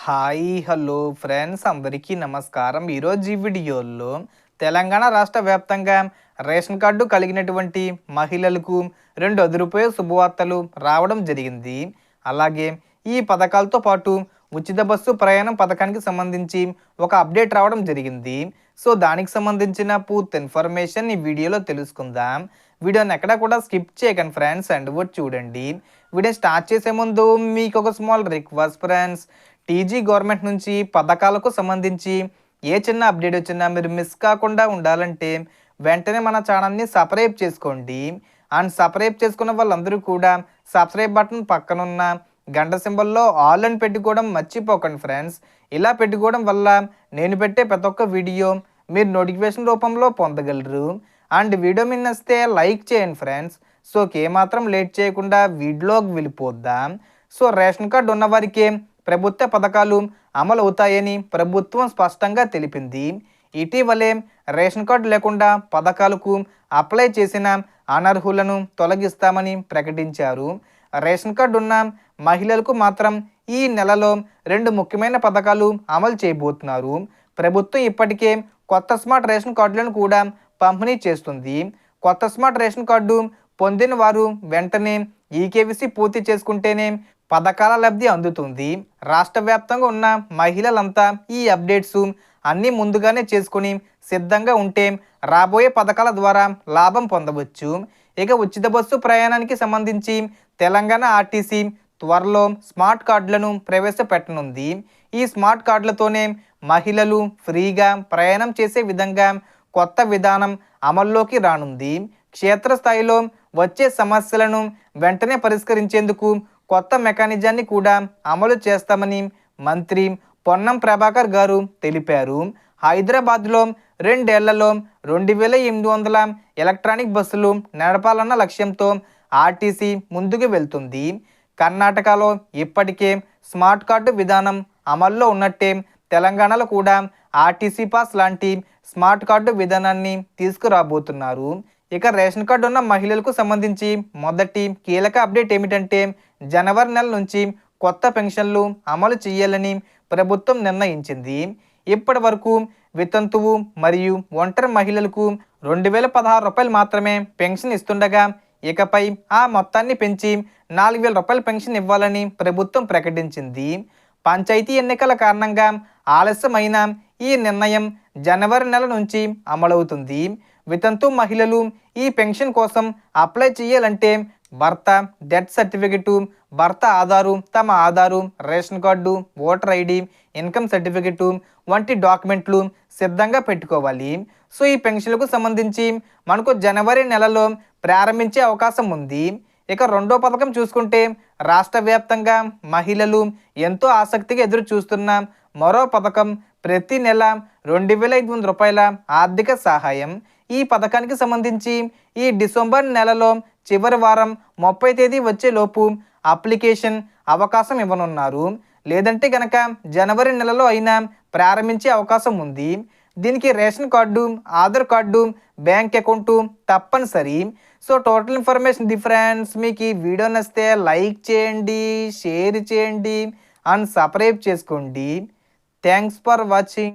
Hi hello friends అందరికీ నమస్కారం. ఈరోజు ఈ వీడియోలో తెలంగాణ రాష్ట్ర వ్యాప్తంగా రేషన్ కార్డు కలిగినటువంటి మహిళలకు 2 అదిరిపోయే శుభవార్తలు రావడం జరిగింది. అలాగే ఈ పథకాలతో పాటు ఉచిత బస్సు ప్రయాణం పథకానికి సంబంధించి ఒక అప్డేట్ రావడం జరిగింది. సో దానికి సంబంధించిన పూర్తి ఇన్ఫర్మేషన్ ఈ వీడియోలో తెలుసుకుందాం. వీడియోని ఎక్కడ కూడా స్కిప్ చేయకండి ఫ్రెండ్స్, అండ్ కూడా చూడండి. వీడియో స్టార్ట్ చేసే ముందు మీకు ఒక small request friends, TG government నుంచి పథకాలకు సంబంధించి ఏ చిన్న అప్డేట్ వచ్చినా మీరు మిస్ కాకుండా ఉండాలంటే వెంటనే మన ఛానల్ని సబ్స్క్రైబ్ చేసుకోండి. అండ్ సబ్స్క్రైబ్ చేసుకున్న వాళ్ళందరూ కూడా సబ్స్క్రైబ్ బటన్ పక్కనున్న గంట సింబల్లో ఆల్ అని పెట్టుకోవడం మర్చిపోకండి ఫ్రెండ్స్. ఇలా పెట్టుకోవడం వల్ల నేను పెట్టే ప్రతి ఒక్క వీడియో మీరు నోటిఫికేషన్ రూపంలో పొందగలరు. అండ్ వీడియో మీద నచ్చితే లైక్ చేయండి ఫ్రెండ్స్. సో ఏమాత్రం లేట్ చేయకుండా వీడియోకి వెళ్ళిపోద్దాం. సో రేషన్ కార్డు ఉన్నవారికి ప్రభుత్వ పథకాలు అమలు అవుతాయని ప్రభుత్వం స్పష్టంగా తెలిపింది. ఇటీవలే రేషన్ కార్డు లేకుండా పథకాలకు అప్లై చేసిన అనర్హులను తొలగిస్తామని ప్రకటించారు. రేషన్ కార్డు ఉన్న మహిళలకు మాత్రం ఈ నెలలో 2 ముఖ్యమైన పథకాలు అమలు చేయబోతున్నారు. ప్రభుత్వం ఇప్పటికే కొత్త స్మార్ట్ రేషన్ కార్డులను కూడా పంపిణీ చేస్తుంది. కొత్త స్మార్ట్ రేషన్ కార్డు పొందిన వారు వెంటనే ఈకేవీసీ పూర్తి చేసుకుంటేనే పథకాల లబ్ధి అందుతుంది. రాష్ట్ర వ్యాప్తంగా ఉన్న మహిళలంతా ఈ అప్డేట్స్ అన్నీ ముందుగానే చేసుకుని సిద్ధంగా ఉంటే రాబోయే పథకాల ద్వారా లాభం పొందవచ్చు. ఇక ఉచిత బస్సు ప్రయాణానికి సంబంధించి తెలంగాణ ఆర్టీసీ త్వరలో స్మార్ట్ కార్డులను ప్రవేశపెట్టనుంది. ఈ స్మార్ట్ కార్డులతోనే మహిళలు ఫ్రీగా ప్రయాణం చేసే విధంగా కొత్త విధానం అమల్లోకి రానుంది. క్షేత్రస్థాయిలో వచ్చే సమస్యలను వెంటనే పరిష్కరించేందుకు కొత్త మెకానిజాన్ని కూడా అమలు చేస్తామని మంత్రి పొన్నం ప్రభాకర్ గారు తెలిపారు. హైదరాబాద్లో 2 ఏళ్లలో 2800 ఎలక్ట్రానిక్ బస్సులు నడపాలన్న లక్ష్యంతో ఆర్టీసీ ముందుకు వెళ్తుంది. కర్ణాటకలో ఇప్పటికే స్మార్ట్ కార్డు విధానం అమల్లో ఉన్నట్టే తెలంగాణలో కూడా ఆర్టీసీ పాస్ లాంటి స్మార్ట్ కార్డు విధానాన్ని తీసుకురాబోతున్నారు. ఇక రేషన్ కార్డు ఉన్న మహిళలకు సంబంధించి మొదటి కీలక అప్డేట్ ఏమిటంటే జనవరి నెల నుంచి కొత్త పెన్షన్లు అమలు చేయాలని ప్రభుత్వం నిర్ణయించింది. ఇప్పటి వరకు వితంతువు మరియు ఒంటరి మహిళలకు 2016 రూపాయలు మాత్రమే పెన్షన్ ఇస్తుండగా ఇకపై ఆ మొత్తాన్ని పెంచి 4000 రూపాయల పెన్షన్ ఇవ్వాలని ప్రభుత్వం ప్రకటించింది. పంచాయతీ ఎన్నికల కారణంగా ఆలస్యమైన ఈ నిర్ణయం జనవరి నెల నుంచి అమలవుతుంది. వితంతు మహిళలు ఈ పెన్షన్ కోసం అప్లై చేయాలంటే భర్త డెత్ సర్టిఫికెటు, భర్త ఆధారు, తమ Aadhaar, ration card, voter ID, income certificate వంటి డాక్యుమెంట్లు సిద్ధంగా పెట్టుకోవాలి. సో ఈ పెన్షన్లకు సంబంధించి మనకు జనవరి నెలలో ప్రారంభించే అవకాశం ఉంది. ఇక రెండో పథకం చూసుకుంటే రాష్ట్ర వ్యాప్తంగా మహిళలు ఎంతో ఆసక్తిగా ఎదురు చూస్తున్న మరో పథకం ప్రతి నెల 2500 రూపాయల ఆర్థిక సహాయం. ఈ పథకానికి సంబంధించి ఈ డిసెంబర్ నెలలో చివరి వారం 30 తేదీ వచ్చేలోపు అప్లికేషన్ అవకాశం ఇవ్వనున్నారు. లేదంటే కనుక జనవరి నెలలో అయినా ప్రారంభించే అవకాశం ఉంది. దీనికి ration card, Aadhaar card, bank account తప్పనిసరి. So total information friends. మీకు ఈ వీడియో నచ్చితే లైక్ చేయండి, షేర్ చేయండి అండ్ సబ్స్క్రైబ్ చేసుకోండి. Thanks for watching.